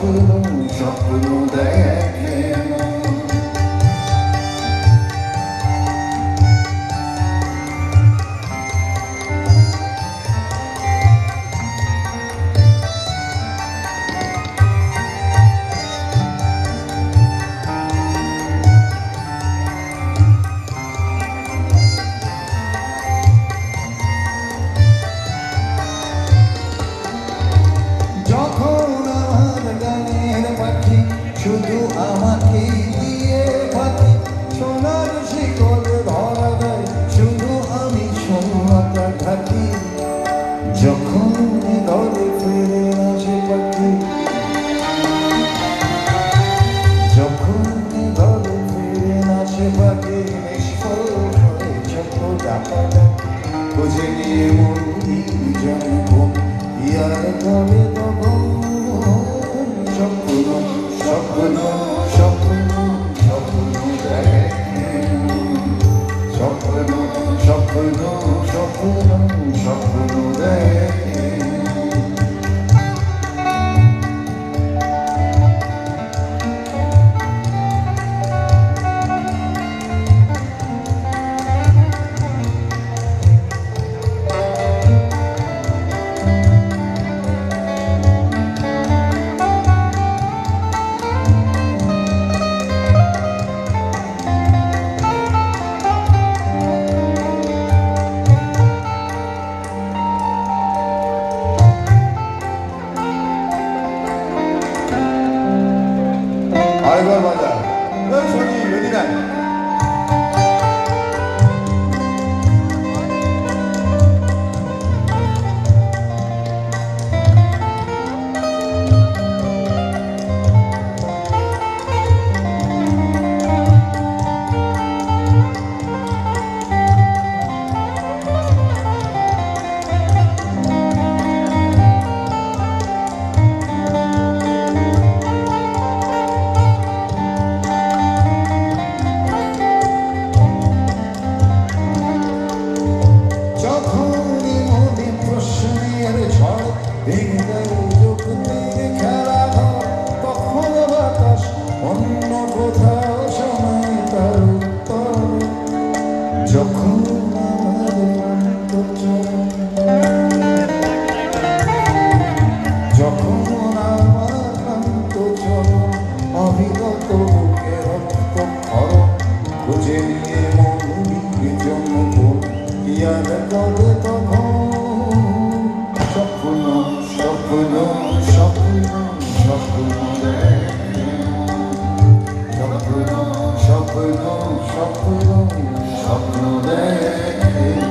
স্বপ্ন দেখে শুধু আমাকে দিয়ে পাখি সোনার শিকল ধরা দেয় শুধু আমি সোনাটা থাকি যখন দলে ফিরে আসে পাখি যখন দলে ফিরে আসে পাখি নিষ্ফল হয়ে ছোট ডাকা খুঁজে নিয়ে মন যখন ইয়ার তবে তখন স্বপ্ন স্বপ্ন স্বপ্ন স্বপ্ন দেখে স্বপ্ন স্বপ্ন স্বপ্ন স্বপ্ন দেখে আরেকবার বাজা ওই শনি বেদিনা খুঁজে নিয়ে মন জন্ম ইয়ার তবে তখন স্বপ্ন স্বপ্ন স্বপ্ন স্বপ্ন দেখে স্বপ্ন স্বপ্ন স্বপ্ন স্বপ্ন দেখে